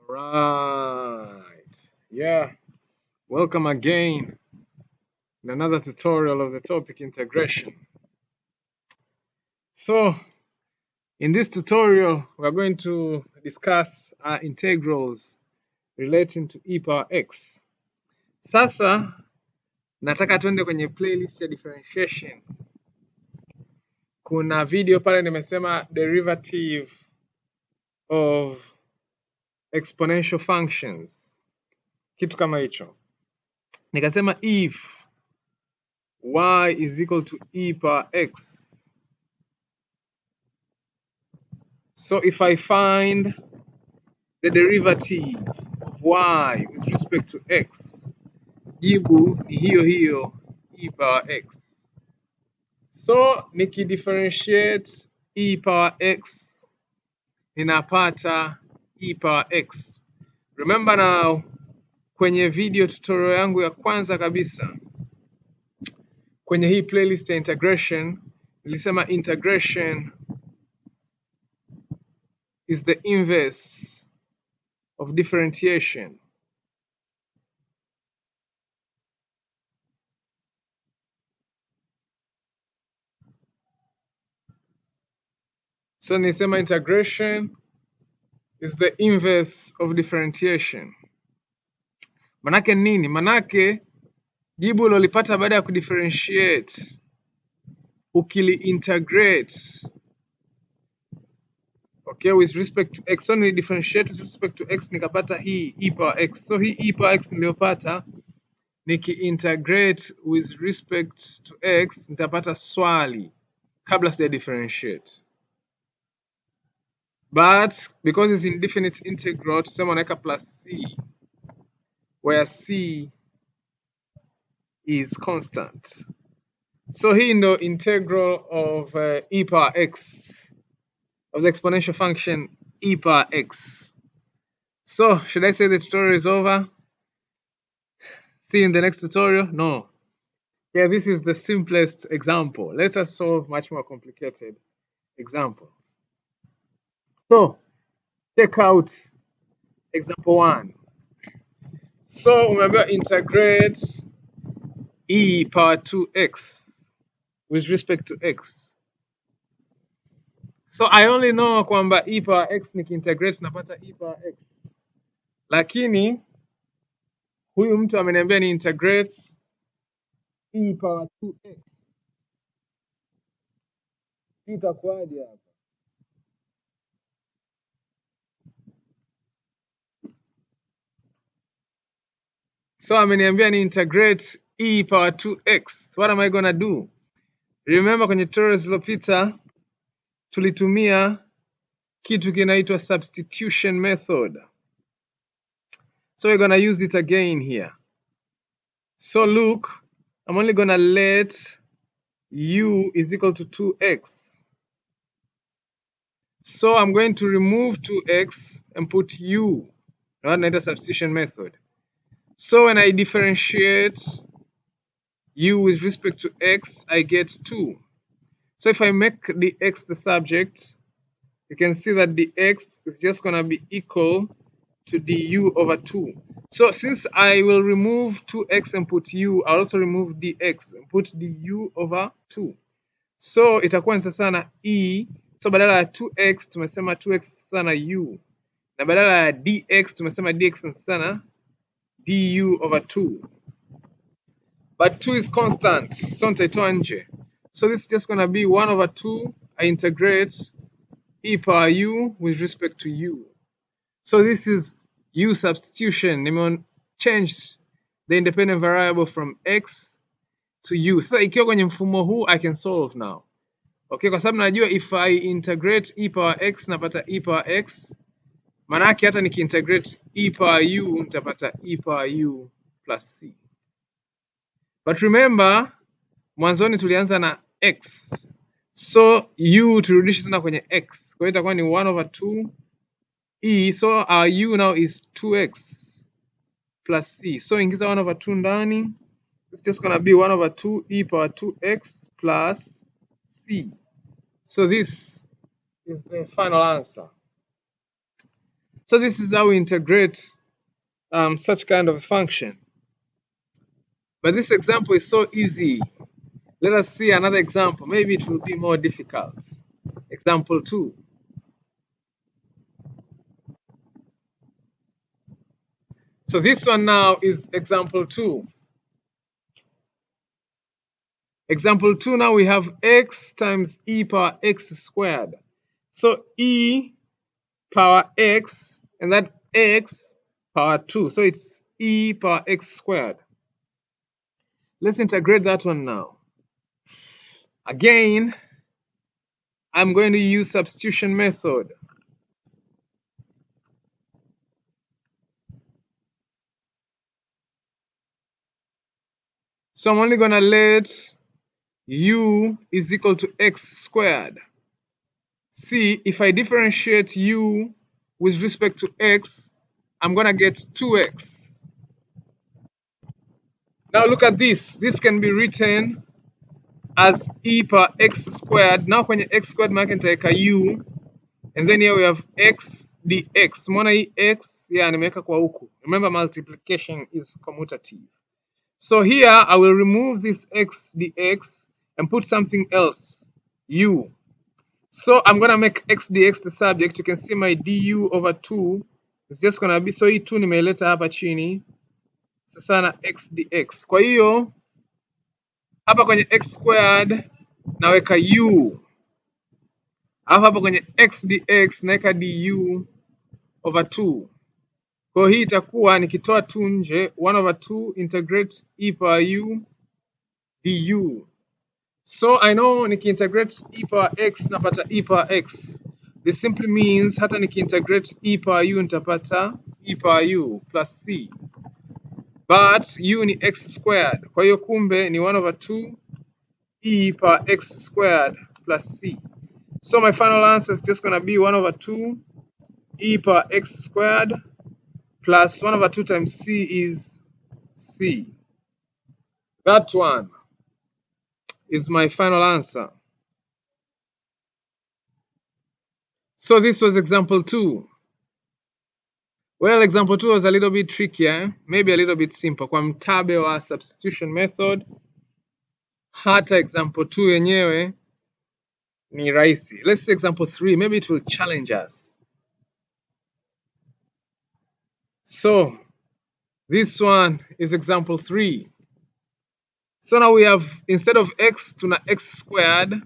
Right. Yeah. Welcome again in another tutorial of the topic integration. So, in this tutorial, we're going to discuss integrals relating to e power x. Sasa, nataka tuende kwenye playlist ya differentiation. Kuna video pale nimesema derivative of exponential functions. Kitu kama hicho. Nikasema if y is equal to e power x. So if I find the derivative of y with respect to x, jibu ni hiyo hiyo e power x. So nikidifferentiate e power x, ninapata e power x. Remember now, kwenye video tutorial yangu ya kwanza kabisa kwenye hii playlist ya integration, nilisema integration is the inverse of differentiation. So nisema integration is the inverse of differentiation. Manake nini? Manake jibu ulilopata baada ya kudifferentiate ukili integrate, okay, with respect to x. So ni differentiate with respect to x, nikapata hii e power x. So hii e power x niliyopata niki integrate with respect to x, nitapata swali kabla sija differentiate. But because it's indefinite integral, tuseme unaweka plus c, where c is constant. So hii ndo integral of e power x, of the exponential function e power x. So should I say the tutorial is over? See you in the next tutorial? No. Yeah, this is the simplest example. Let us solve much more complicated examples. So check out example 1. So umeambiwa integrate e power 2x with respect to x. So I only know kwamba e power x nikiintegrate napata e power x, lakini huyu mtu ameniambia ni integrate e power 2x. Itakuwaje hapa? So ameniambia ni integrate e power 2x. What am I gonna do? Remember kwenye tutorials zilizopita tulitumia kitu kinaitwa substitution method. So we're gonna use it again here. So look, I'm only gonna let u is equal to 2x. So I'm going to remove 2x and put u. Naita substitution method. So when I differentiate u with respect to x, I get 2. So if I make the x the subject, you can see that the x is just going to be equal to du over 2. So since I will remove 2x and put u, I'll also remove dx and put du over 2. So itakuwa ni sasa na e. So badala ya 2x tumesema 2x sasa na u, na badala ya dx tumesema dx ni sasa na du over 2. But 2 is constant, so nitaitoa nje. So this is just going to be 1 over 2. I integrate e power u with respect to u. So this is u substitution. Nimeon change the independent variable from x to u. So ikiwa kwenye mfumo huu I can solve now. Okay, kwa sababu najua if I integrate e power x napata e power x. Manake hata nikiintegrate e power u nitapata e power u plus c. But remember, mwanzoni tulianza na x. So u turudishe tena kwenye x. Kwa hiyo itakuwa ni 1 over 2 e. So our u now is 2x plus c. So ingiza 1 over 2 ndani. It's just going to be 1 over 2 e power 2x plus c. So this is the final answer. So this is how we integrate such kind of a function. But this example is so easy. Let us see another example. Maybe it will be more difficult. Example 2. So this one now is example 2. Example 2, now we have x times e power x squared. So e power x, and that x power 2. So it's e power x squared. Let's integrate that one now. Again, I'm going to use substitution method. So I'm only going to let u is equal to x squared. See, if I differentiate u with respect to x, I'm going to get 2x. Now look at this. This can be written as e power x squared. Now kwenye x squared maana nitaweka u, and then here we have x dx. Umeona hii x, yeah, nimeweka kwa huku. Remember, multiplication is commutative. So here I will remove this x dx and put something else, u. So I'm gonna make x dx the subject. You can see my du over 2 is just gonna be, so hii 2 nimeileta hapa chini, sasa na x dx. Kwa hiyo hapa kwenye x squared naweka u, alafu hapa kwenye x dx naweka du over 2. Kwa hiyo hii itakuwa nikitoa 2 nje, 1 over 2 integrate e power u du. So I know nikiintegrate e power x napata e power x. This simply means hata nikiintegrate e power u nitapata e power u plus c. But u ni x squared. Kwa hiyo kumbe ni 1 over 2 e power x squared plus c. So my final answer is just going to be 1 over 2 e power x squared plus 1 over 2 times c is c. That one is my final answer. So this was example 2. Well, example 2 was a little bit trickier, maybe a little bit simple. Kwa mtabe wa substitution method, hata example 2 yenyewe ni rahisi. Let's see example 3, maybe it will challenge us. So this one is example 3. So now we have, instead of x tuna x squared.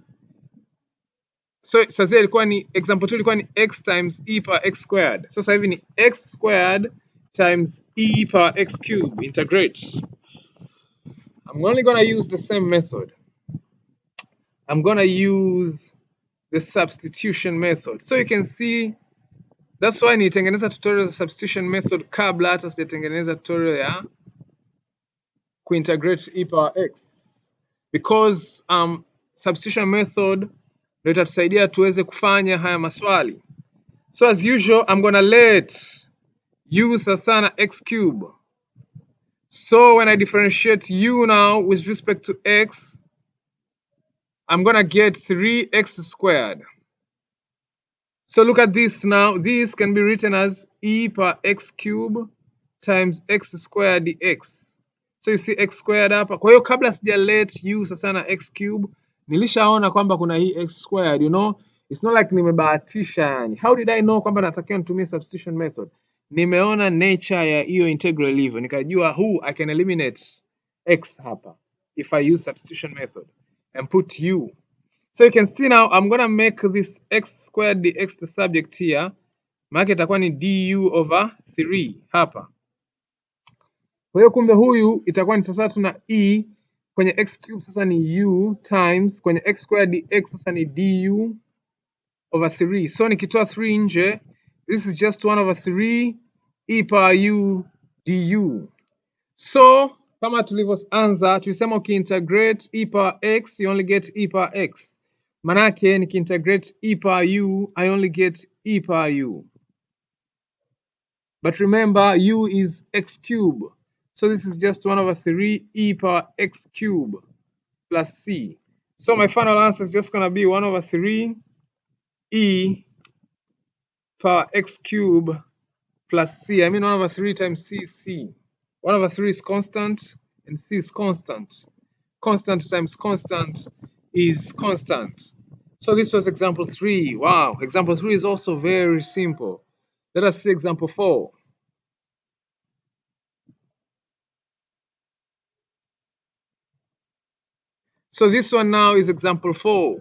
So sasa ilikuwa ni example 2 ilikuwa ni x times e power x squared. So sasa hivi ni x squared times e power x cube. Integrate. I'm only going to use the same method. I'm going to use the substitution method. So you can see, that's why nitengeneza tutorial za substitution method kabla hata sijatengeneza tutorial ya kuintegrate e power x. Because substitution method ndio itatusaidia tuweze kufanya haya maswali. So as usual, I'm going to let u sasa na x cube. So when I differentiate u now with respect to x, I'm going to get 3x squared. So look at this now. This can be written as e power x cube times x squared dx. So you see x squared hapa. Kwa hiyo kabla sija let u sasa na x cube, nilishaona kwamba kuna hii x squared, you know. It's not like nimebahatisha yani. How did I know kwamba natakiwa nitumie substitution method? Nimeona nature ya hiyo integral hivyo, nikajua I can eliminate x hapa if I use substitution method and put u. So you can see now I'm going to make this x squared dx the subject here. Maana itakuwa ni du over 3 hapa. Kwa hiyo kumbe huyu itakuwa ni sasa tuna e kwenye x cube sasa ni u times kwenye x squared dx sasa ni du over 3. So nikitoa 3 nje, this is just 1 over 3 e power u du. So kama tulivyoanza tulisema ukiintegrate e power x you only get e power x. Manake nikiintegrate e power u I only get e power u. But remember u is x cube. So this is just 1 over 3 e power x cube plus c. So my final answer is just going to be 1 over 3 e power x cube plus c. I mean 1 over 3 times c is c. 1 over 3 is constant and c is constant. Constant times constant is constant. So this was example 3. Wow, example 3 is also very simple. Let us see example 4. So this one now is example 4.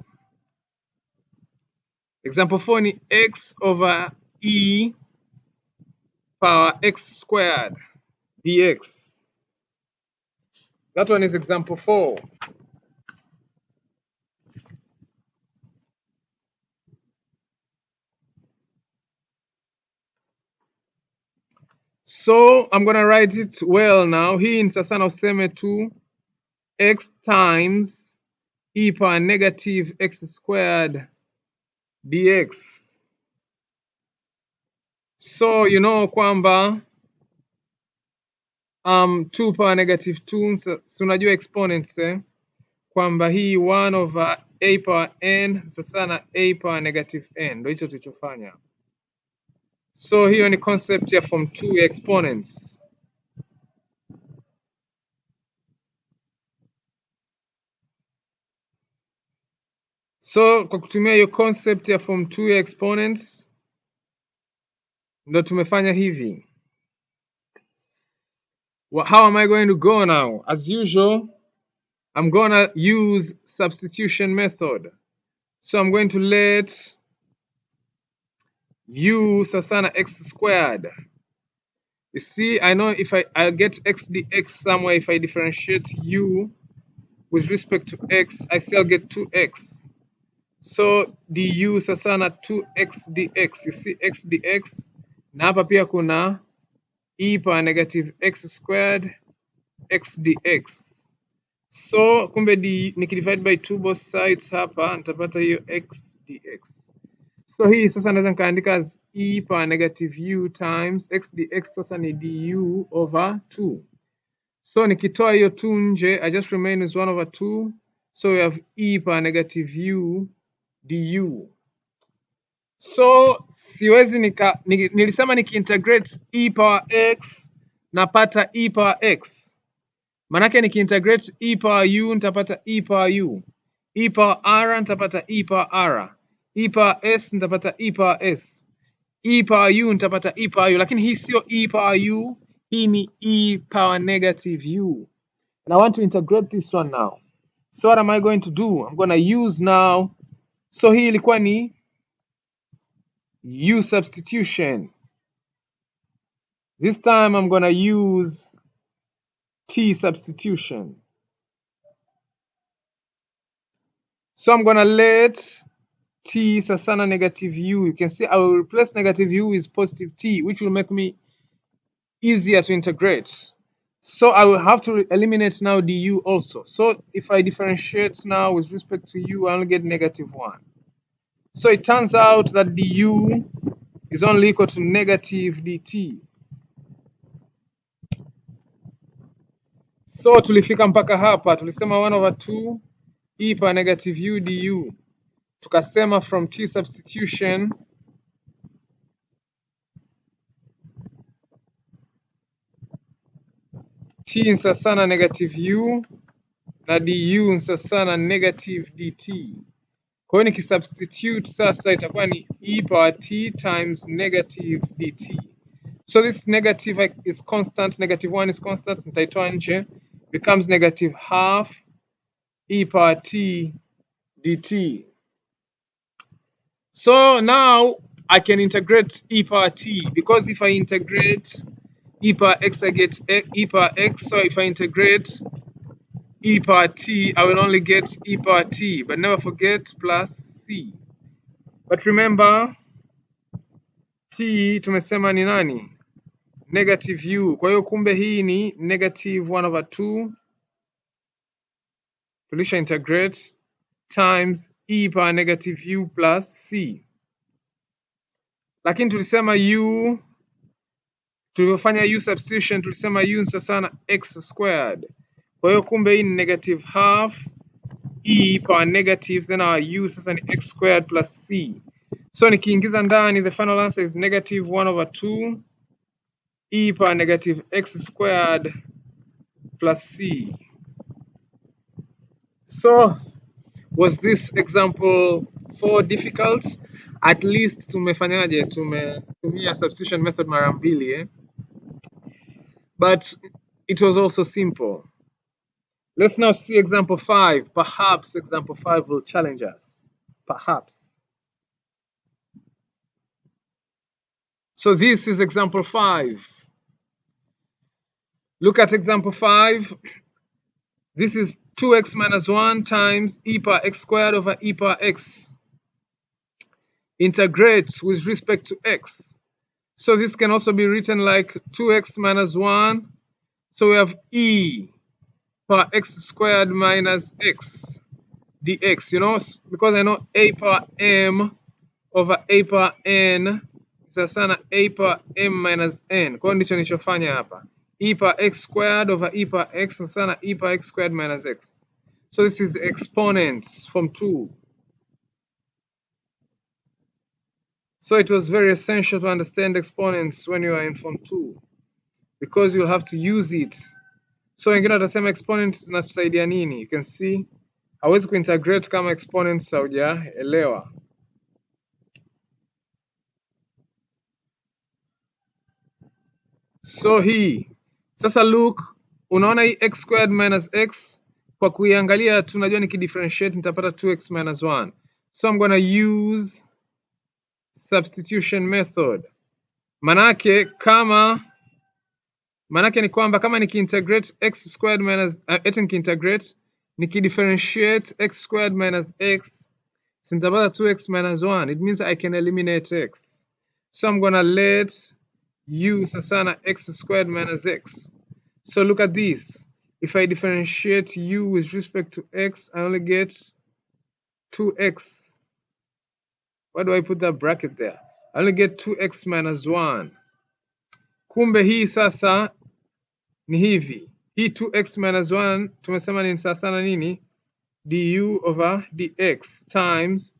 Example 4 ni x over e power x squared dx. That one is example 4. So I'm gonna write it well now. Hii ni sasa na useme tu x times e power negative x squared dx. So you know kwamba 2 power negative 2, so unajua exponents kwamba hii 1 over a power n sasa na a power negative n, ndio hicho tulichofanya. So hiyo ni concept ya form 2 ya exponents. So kwa kutumia hiyo concept ya form 2 ya exponents ndio tumefanya hivi. Well, how am I going to go now? As usual, I'm gonna use substitution method. So I'm going to let u sasa na x squared. You see, I know if I'll get x dx somewhere if I differentiate u with respect to x, I still get 2x. So du sasa na 2x dx. You see x dx, na hapa pia kuna e power negative x squared x dx. So kumbe nikidivide by 2 both sides hapa nitapata hiyo x dx. So hii sasa naweza nikaandika as e power negative u times x dx, sasa ni du over 2. So nikitoa hiyo 2 nje, I just remain with 1 over 2. So we have e power negative u du. So siwezi nilisema nikiintegrate e power x napata e power x. Manake nikiintegrate e power u nitapata e power u. E power r nitapata e power r. E power s nitapata e power s. E power u nitapata e power u, lakini hii sio e power u, hii ni e power negative u. And I want to integrate this one now. So what am I going to do? I'm going to use now. So hii ilikuwa ni u substitution. This time I'm going to use t substitution. So I'm going to let t sasa na negative u. You can see I will replace negative u with positive t, which will make me easier to integrate. So I will have to eliminate now du also. So if I differentiate now with respect to u, I only get negative 1. So it turns out that du is only equal to negative dt. So tulifika mpaka hapa, tulisema 1 over 2 e power negative u du. Tukasema from t substitution t sasa na negative u na du sasa na negative dt. Kwa hiyo nikisubstitute sasa itakuwa ni e power t times negative dt. So this negative is constant, negative 1 is constant, nitaitoa nje, becomes negative half e power t dt. So now I can integrate e power t, because if I integrate e power x, I get e power x. So if I integrate e power t, I will only get e power t, but never forget plus c. But remember, t tumesema ni nani? Negative u. Kwa hiyo kumbe hii ni negative 1 over 2. Tulisha integrate times e power negative u plus c. Lakini tulisema u, tulivyofanya u substitution, tulisema u ni sasa na x squared. Kwa hiyo kumbe hii ni negative half e power negative, then our u sasa ni x squared plus c. So nikiingiza ndani, the final answer is negative 1 over 2 e power negative x squared plus c. So was this example 4 difficult? At least tumefanyaje? Tumetumia substitution method mara mbili but it was also simple. Let's now see example 5. Perhaps example 5 will challenge us. Perhaps. So this is example 5. Look at example 5. This is 2x minus 1 times e power x squared over e power x. Integrate with respect to x. So this can also be written like 2x minus 1. So we have e power x squared minus x dx, you know, because I know a power m over a power n sasa na a power m minus n. Kwa hiyo ndicho nilichofanya hapa. E power x squared over e power x sasa na e power x squared minus x. So this is exponents from 2. So it was very essential to understand exponents when you are in form 2 because you'll have to use it. So wengine watasema exponents zinatusaidia nini? You can see hawezi kuintegrate kama exponents haujaelewa. So hii sasa look, unaona hii x squared minus x, kwa kuiangalia tunajua nikidifferentiate nitapata 2x minus 1. So I'm gonna use substitution method. Manake ni kwamba kama nikiintegrate x squared minus nikiintegrate nikidifferentiate x squared minus x, nitapata 2x minus 1. It means I can eliminate x. So I'm gonna let u sasa na x squared minus x. So look at this. If I differentiate u with respect to x, I only get 2x. Why do I put that bracket there? I only get 2x minus 1. Kumbe hii sasa ni hivi. Hii 2x minus 1 tumesema ni sasa na nini? Du over dx times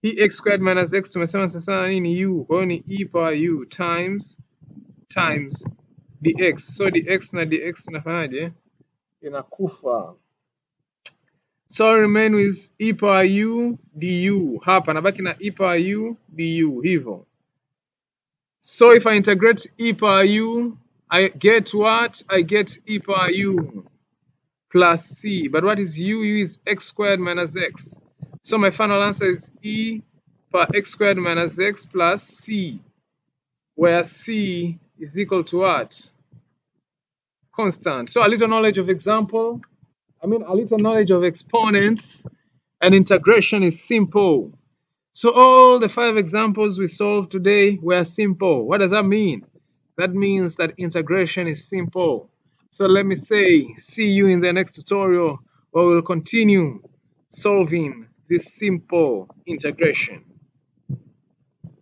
hii x squared minus x tumesema sasa na nini? U. Kwa hiyo ni e power u times dx. So dx na dx inafanyaje? Inakufa. So remain with e power u du. Hapa nabaki na e power u du hivyo. So if I integrate e power u, I get what? I get e power u plus c. But what is u? U is x squared minus x. So my final answer is e power x squared minus x plus c, where c is equal to what? Constant. So a little knowledge of a little knowledge of exponents and integration is simple. So all the 5 examples we solved today were simple. What does that mean? That means that integration is simple. So let me say, see you in the next tutorial where we'll continue solving this simple integration.